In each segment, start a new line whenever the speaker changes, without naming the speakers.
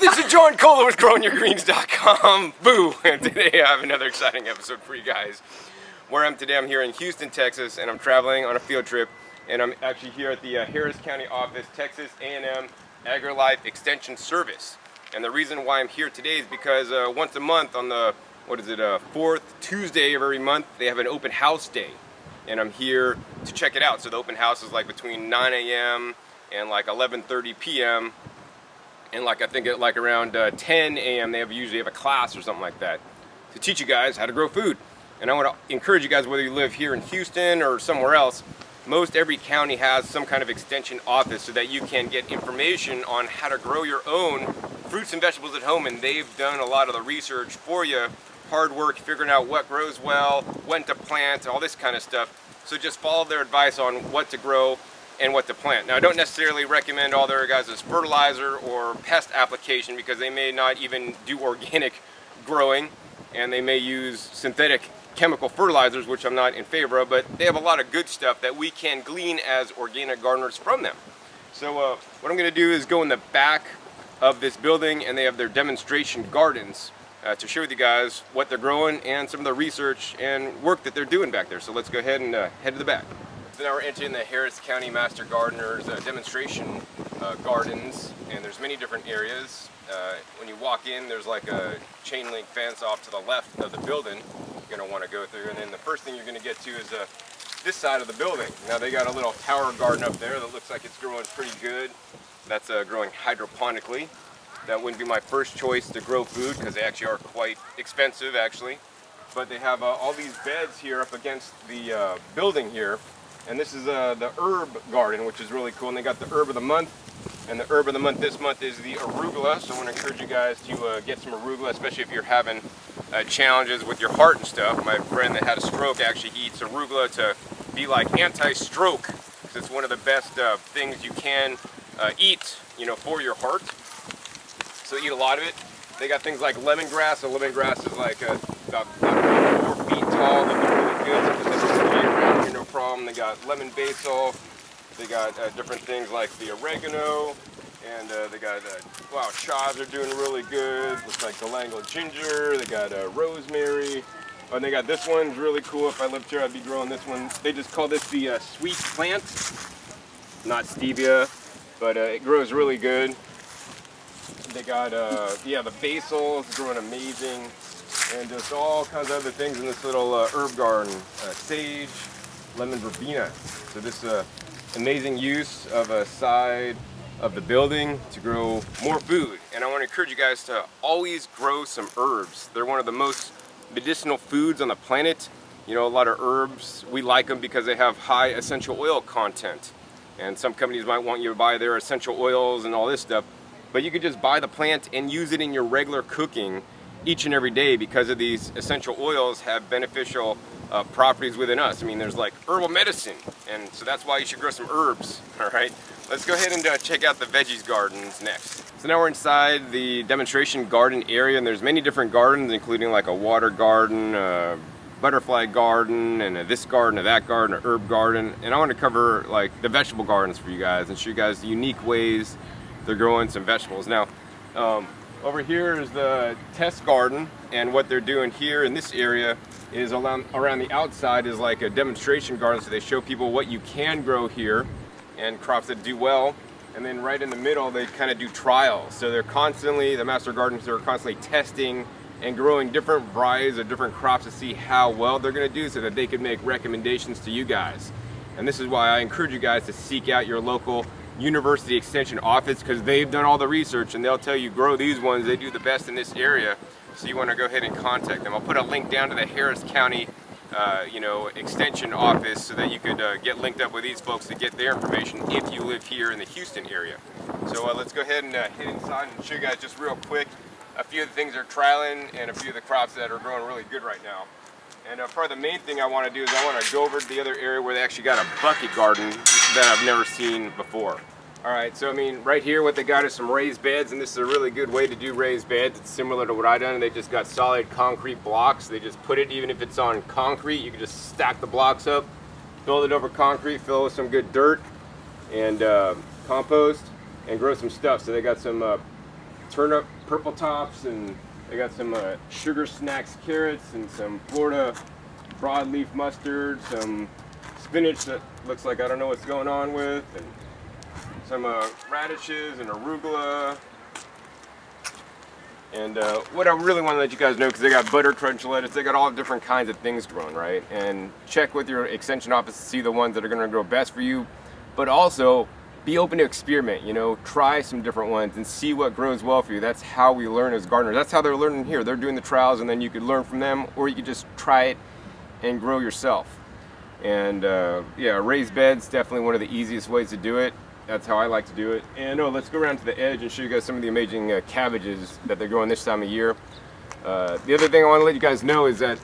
This is John Kohler with GrowingYourGreens.com. Boo! And today I have another exciting episode for you guys. Where I'm today, I'm here in Houston, Texas, and I'm traveling on a field trip. And I'm actually here at the Harris County office, Texas A&M AgriLife Extension Service. And the reason why I'm here today is because once a month on the, fourth Tuesday of every month, they have an open house day. And I'm here to check it out. So the open house is like between 9 a.m. and like 11:30 p.m. And like I think at like around 10 a.m. they usually have a class or something like that to teach you guys how to grow food. And I want to encourage you guys, whether you live here in Houston or somewhere else, most every county has some kind of extension office so that you can get information on how to grow your own fruits and vegetables at home. And they've done a lot of the research for you, hard work figuring out what grows well, when to plant, all this kind of stuff. So just follow their advice on what to grow and what to plant. Now, I don't necessarily recommend all their guys' fertilizer or pest application because they may not even do organic growing and they may use synthetic chemical fertilizers, which I'm not in favor of, but they have a lot of good stuff that we can glean as organic gardeners from them. So what I'm going to do is go in the back of this building, and they have their demonstration gardens to share with you guys what they're growing and some of the research and work that they're doing back there. So let's go ahead and head to the back. So now we're entering the Harris County Master Gardeners demonstration gardens, and there's many different areas. When you walk in, there's like a chain link fence off to the left of the building you're going to want to go through, and then the first thing you're going to get to is this side of the building. Now they got a little tower garden up there that looks like it's growing pretty good. That's growing hydroponically. That wouldn't be my first choice to grow food because they actually are quite expensive actually. But they have all these beds here up against the building here. And this is the herb garden, which is really cool. And they got the herb of the month. And the herb of the month this month is the arugula. So I want to encourage you guys to get some arugula, especially if you're having challenges with your heart and stuff. My friend that had a stroke actually eats arugula to be like anti-stroke, because it's one of the best things you can eat, you know, for your heart. So eat a lot of it. They got things like lemongrass. So lemongrass is like about 4 feet tall. They're really good. So this is around here, no problem. They got lemon basil. They got different things like the oregano, and they got, wow, chives are doing really good. Looks like galangal ginger. They got rosemary. Oh, and they got this one's really cool. If I lived here, I'd be growing this one. They just call this the sweet plant, not stevia, but it grows really good. They got, yeah, the basil is growing amazing, and just all kinds of other things in this little herb garden. Sage, lemon verbena. So this amazing use of a side of the building to grow more food. And I want to encourage you guys to always grow some herbs. They're one of the most medicinal foods on the planet. You know, a lot of herbs, we like them because they have high essential oil content. And some companies might want you to buy their essential oils and all this stuff. But you could just buy the plant and use it in your regular cooking each and every day, because of these essential oils have beneficial properties within us. I mean, there's like herbal medicine, and so that's why you should grow some herbs. All right, let's go ahead and check out the veggies gardens next. So now we're inside the demonstration garden area, and there's many different gardens, including like a water garden, a butterfly garden, and this garden, or that garden, a herb garden. And I want to cover like the vegetable gardens for you guys and show you guys the unique ways they're growing some vegetables. Now, over here is the test garden, and what they're doing here in this area is around the outside is like a demonstration garden, so they show people what you can grow here and crops that do well. And then right in the middle they kind of do trials, so they're constantly, the master gardeners are constantly testing and growing different varieties of different crops to see how well they're going to do, so that they can make recommendations to you guys. And this is why I encourage you guys to seek out your local university extension office, because they've done all the research and they'll tell you grow these ones, they do the best in this area. So you want to go ahead and contact them. I'll put a link down to the Harris County extension office so that you could get linked up with these folks to get their information if you live here in the Houston area. So let's go ahead and head inside and show you guys just real quick a few of the things they're trialing and a few of the crops that are growing really good right now. And probably the main thing I want to do is I want to go over to the other area where they actually got a bucket garden that I've never seen before. Alright, so I mean, right here what they got is some raised beds, and this is a really good way to do raised beds. It's similar to what I done. They just got solid concrete blocks. They just put it, even if it's on concrete, you can just stack the blocks up, build it over concrete, fill it with some good dirt and compost, and grow some stuff. So they got some turnip purple tops, and they got some Sugar Snacks carrots and some Florida broadleaf mustard, some spinach that looks like I don't know what's going on with, and some radishes and arugula. And what I really want to let you guys know, because they got butter crunch lettuce, they got all different kinds of things growing, right? And check with your extension office to see the ones that are going to grow best for you, but also be open to experiment, you know, try some different ones and see what grows well for you. That's how we learn as gardeners. That's how they're learning here. They're doing the trials, and then you could learn from them, or you could just try it and grow yourself. And yeah, raised beds, definitely one of the easiest ways to do it. That's how I like to do it. And let's go around to the edge and show you guys some of the amazing cabbages that they're growing this time of year. The other thing I want to let you guys know is that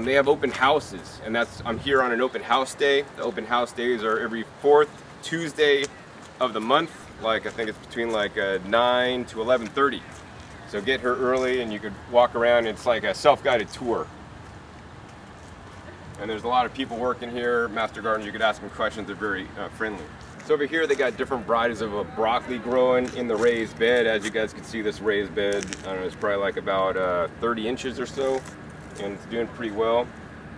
they have open houses, and I'm here on an open house day. The open house days are every 4th Tuesday of the month. Like, I think it's between like 9 to 11:30. So get here early and you could walk around. It's like a self-guided tour. And there's a lot of people working here, master gardeners. You could ask them questions. They're very friendly. So over here they got different varieties of broccoli growing in the raised bed. As you guys can see, this raised bed, I don't know, it's probably like about 30 inches or so, and it's doing pretty well.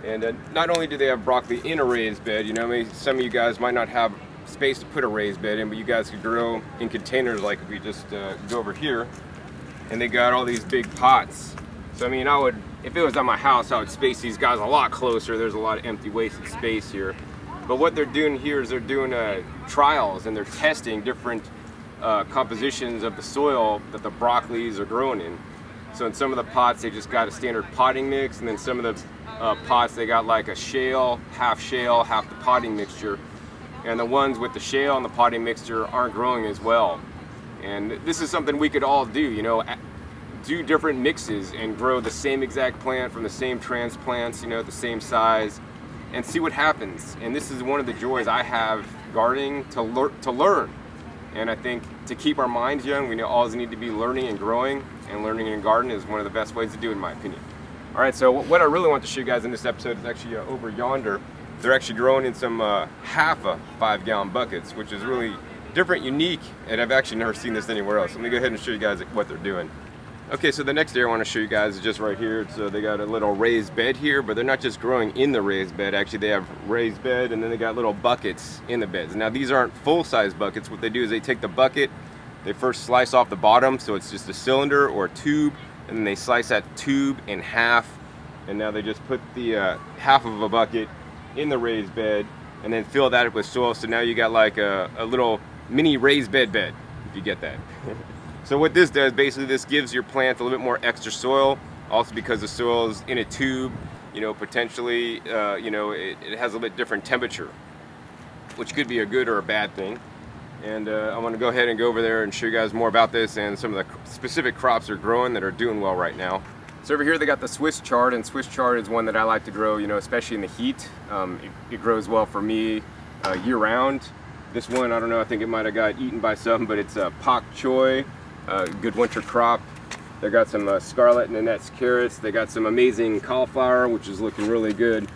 And not only do they have broccoli in a raised bed, you know, maybe some of you guys might not have space to put a raised bed in, but you guys could grow in containers, like if we just go over here, and they got all these big pots. So I mean, if it was at my house, I would space these guys a lot closer. There's a lot of empty wasted space here. But what they're doing here is they're doing trials, and they're testing different compositions of the soil that the broccolis are growing in. So in some of the pots they just got a standard potting mix, and then some of the pots they got like a shale, half the potting mixture. And the ones with the shale and the potting mixture aren't growing as well. And this is something we could all do, you know, do different mixes and grow the same exact plant from the same transplants, you know, the same size, and see what happens. And this is one of the joys I have gardening, to learn. And I think to keep our minds young, we always need to be learning and growing, and learning in garden is one of the best ways to do it, in my opinion. All right, so what I really want to show you guys in this episode is actually over yonder. They're actually growing in some half a 5-gallon buckets, which is really different, unique, and I've actually never seen this anywhere else. Let me go ahead and show you guys what they're doing. Okay, so the next area I want to show you guys is just right here. So they got a little raised bed here, but they're not just growing in the raised bed. Actually, they have raised bed, and then they got little buckets in the beds. Now, these aren't full-size buckets. What they do is they take the bucket, they first slice off the bottom, so it's just a cylinder or a tube, and then they slice that tube in half, and now they just put the half of a bucket in the raised bed, and then fill that up with soil. So now you got like a little mini raised bed, if you get that. So what this does, basically this gives your plant a little bit more extra soil, also because the soil is in a tube, you know, potentially, you know, it has a little bit different temperature, which could be a good or a bad thing. And I want to go ahead and go over there and show you guys more about this and some of the specific crops they're growing that are doing well right now. So over here they got the Swiss chard, and Swiss chard is one that I like to grow, you know, especially in the heat. It grows well for me year round. This one, I don't know, I think it might have got eaten by some, but it's a pak choi. Good winter crop. They got some Scarlet Nanette's carrots. They got some amazing cauliflower, which is looking really good.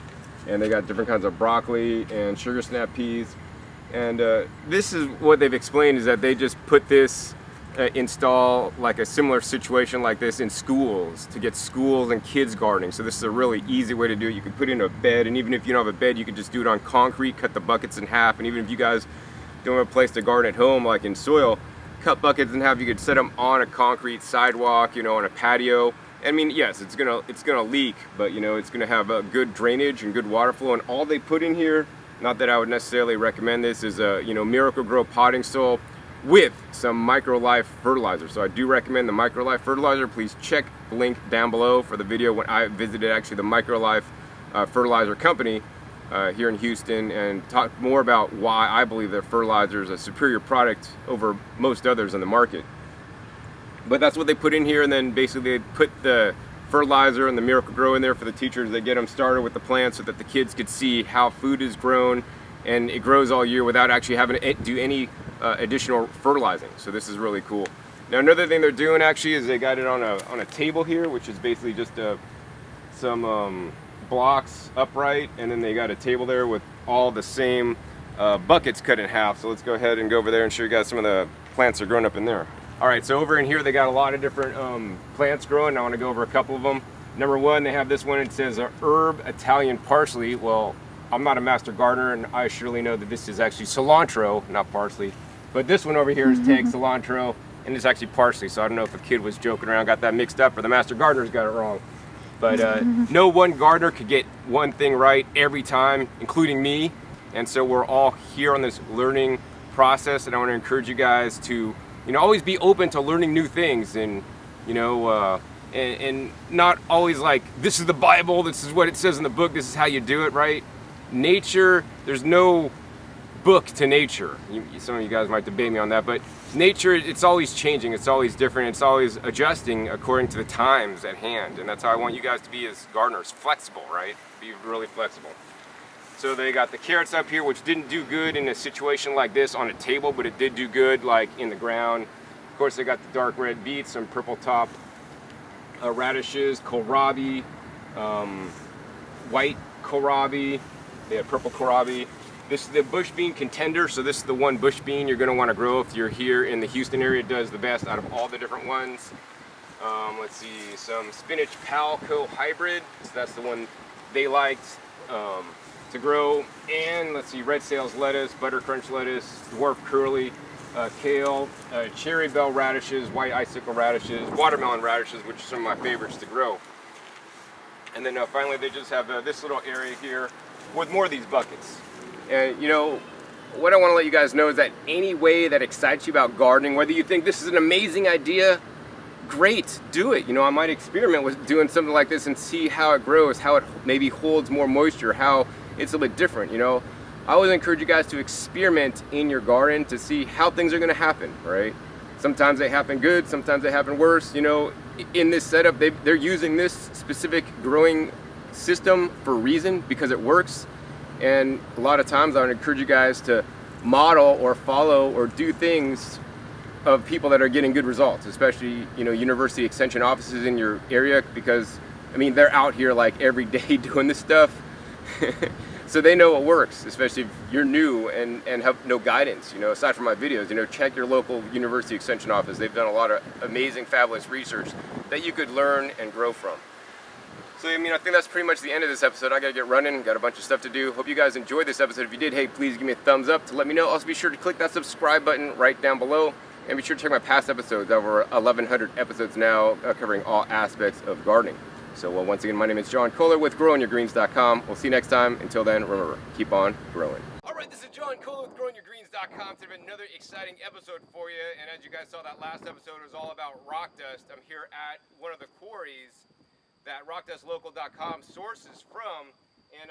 And they got different kinds of broccoli and sugar snap peas. And this is what they've explained, is that they just put this, install like a similar situation like this in schools, to get schools and kids gardening. So this is a really easy way to do it. You can put in a bed, and even if you don't have a bed, you can just do it on concrete, cut the buckets in half. And even if you guys don't have a place to garden at home, like in soil, cut buckets in half. You could set them on a concrete sidewalk, you know, on a patio. I mean, yes, it's gonna leak, but you know, it's gonna have a good drainage and good water flow. And all they put in here, not that I would necessarily recommend this, is a, you know, Miracle-Gro potting soil with some Micro-Life fertilizer. So I do recommend the Micro-Life fertilizer. Please check the link down below for the video when I visited actually the Micro-Life fertilizer company here in Houston, and talk more about why I believe their fertilizer is a superior product over most others in the market. But that's what they put in here, and then basically they put the fertilizer and the Miracle-Gro in there for the teachers. They get them started with the plants so that the kids could see how food is grown, and it grows all year without actually having to do any additional fertilizing. So this is really cool. Now another thing they're doing actually is they got it on a table here, which is basically just some blocks upright, and then they got a table there with all the same buckets cut in half. So let's go ahead and go over there and show you guys some of the plants that are growing up in there. All right, so over in here they got a lot of different plants growing. I want to go over a couple of them. Number one, they have this one. It says herb Italian parsley. Well, I'm not a master gardener, and I surely know that this is actually cilantro, not parsley. But this one over here is tag cilantro, and it's actually parsley. So I don't know if a kid was joking around, got that mixed up, or the master gardener's got it wrong. But no one gardener could get one thing right every time, including me. And so we're all here on this learning process, and I want to encourage you guys to, always be open to learning new things, and and not always like, this is the Bible, this is what it says in the book, this is how you do it, right? Nature, there's no book to nature. Some of you guys might debate me on that, but nature, it's always changing, it's always different, it's always adjusting according to the times at hand. And that's how I want you guys to be as gardeners, flexible, right? Be really flexible. So they got the carrots up here, which didn't do good in a situation like this on a table, but it did do good like in the ground. Of course, they got the dark red beets, some purple top radishes, kohlrabi, white kohlrabi, they have purple kohlrabi. This is the bush bean contender, so this is the one bush bean you're going to want to grow if you're here in the Houston area. It does the best out of all the different ones. Let's see, some spinach Palco hybrid, so that's the one they liked to grow. And let's see, red sales lettuce, butter crunch lettuce, dwarf curly, kale, cherry bell radishes, white icicle radishes, watermelon radishes, which are some of my favorites to grow. And then finally they just have this little area here with more of these buckets. And what I want to let you guys know is that any way that excites you about gardening, whether you think this is an amazing idea, great, do it. I might experiment with doing something like this and see how it grows, how it maybe holds more moisture, how it's a little bit different. I always encourage you guys to experiment in your garden to see how things are going to happen, right? Sometimes they happen good, sometimes they happen worse. In this setup, they're using this specific growing system for a reason, because it works. And a lot of times I would encourage you guys to model or follow or do things of people that are getting good results, especially university extension offices in your area, because they're out here like every day doing this stuff. So they know what works, especially if you're new and have no guidance. Aside from my videos, check your local university extension office. They've done a lot of amazing, fabulous research that you could learn and grow from. So, I think that's pretty much the end of this episode. I gotta get running, got a bunch of stuff to do. Hope you guys enjoyed this episode. If you did, hey, please give me a thumbs up to let me know. Also, be sure to click that subscribe button right down below. And be sure to check my past episodes, over 1,100 episodes now, covering all aspects of gardening. So, once again, my name is John Kohler with GrowingYourGreens.com. We'll see you next time. Until then, remember, keep on growing. All right, this is John Kohler with GrowingYourGreens.com. Today, another exciting episode for you. And as you guys saw, that last episode was all about rock dust. I'm here at one of the quarries that rockdustlocal.com sources from.